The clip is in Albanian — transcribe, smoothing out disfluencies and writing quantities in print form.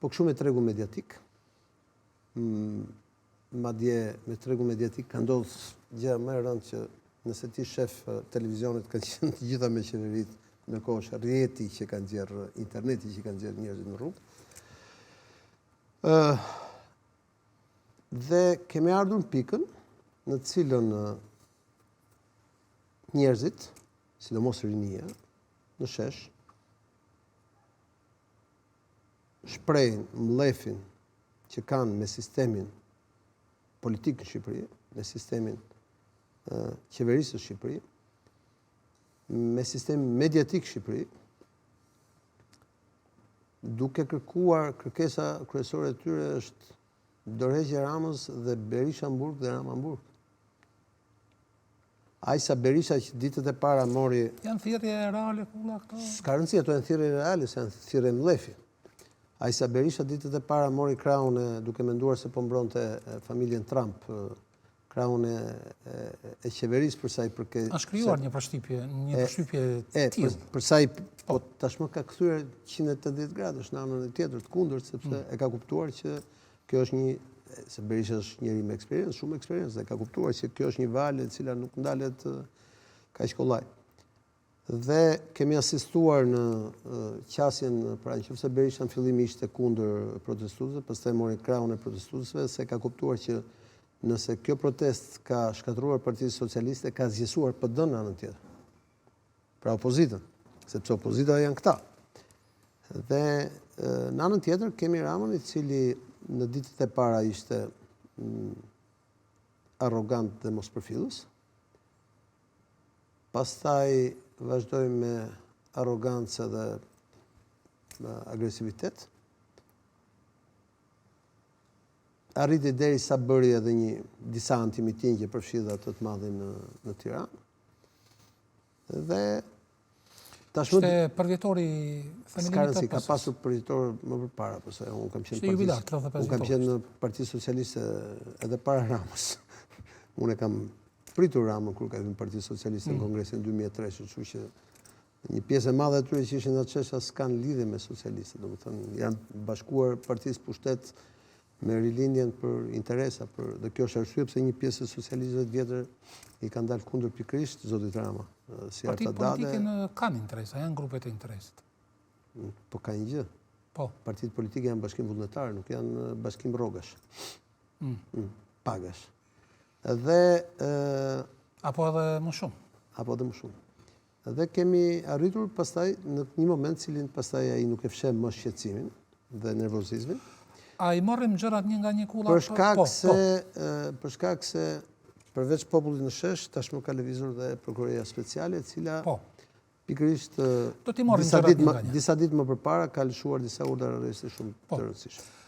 po kështu me tregu mediatik. Madje me tregu mediatik ka ndodhur gjë më e rëndë që nëse ti shef televizionit kanë qenë të gjitha me qeverit, ndërkohë është rrjeti që kanë nxjerrë, interneti që kanë nxjerrë njerëzit në rrugë. Dhe kemi ardhur në pikën në të cilën njerëzit, sidomos rinia, në shesh, shprehin mllefin që kanë me sistemin politik në Shqipëri, me sistemin qeverisë në Shqipëri, me sistemin mediatik në Shqipëri, duke kërkuar kërkesa kryesore e tyre është dorëheqja e Ramës dhe Berisha në burg dhe Rama në burg. Ai sa Berisha që ditët e para mori... Janë thirrje reale kulla këto? S'ka rëndësi, ato janë thirrje reale, se janë thirrje mlefi. Ai sa Berisha ditët e para mori krahun duke menduar se po mbronte familjen Trump, krahun e qeverisë për sa i përket. A shkrijuar një përshtypje të tillë. Për sa i po tashmë ka kthyer 180 gradësh në anën e tjetër të kundërt, sepse e ka kuptuar që kjo është se Berisha është njëri me eksperiencë, shumë eksperiencë, dhe ka kuptuar që kjo është një valë e cila nuk ndalet kaq kollaj. Dhe kemi asistuar në qasjen, pra nëse Berisha në fillim ishte kundër protestuesve, pastaj mori krahun e protestuesve, se ka kuptuar që nëse kjo protestë ka shkatëruar Partinë Socialiste, ka zgjesuar PD-n në anën tjetër. Pra opozitën, sepse opozita janë këta. Dhe në anën tjetër kemi Ramën, i cili në ditët e para ishte arrogant dhe mospërfillës. Pastaj vazhdoi me arrogancë dhe agresivitet. Arriti derisa bëri edhe disa antimitingje për fshidha të madhe në Tiranë. Dhe ishte përvjetori themelimit të ka pasur përvjetor më përpara, përse unë kam qenë në Partinë Socialiste edhe para Ramës. Unë e kam pritur Ramën kur ka hyrë në Partinë Socialiste në Kongresin 2003, kështu që një pjesë e madhe atyre që ishin atë çështja s'kan lidhje me socialistët, domethënë janë bashkuar Partisë Pushtet me rilindjen për interesa, dhe kjo është arsye pse një pjesë e socialistëve të vjetër i kanë dalë kundër pikërisht zotit Rama. Partitë politike kanë interesa, janë grupet e interesit. Po ka një gjë. Po. Partitë politike janë bashkim vullnetar, nuk janë bashkim rrogash. Pagash. Dhe apo edhe më shumë. Apo edhe më shumë. Dhe kemi arritur pastaj në një moment cilin pastaj ai nuk e fsheh më shqetësimin dhe nervozizmin. A i morrim gjërat një nga një kulla? Për shkak se përveç popullit në shesh, tashmë ka lëvizur dhe prokuroria speciale, e cila pikërisht disa ditë më përpara ka lëshuar disa urdhra arresti shumë të rëndësishëm.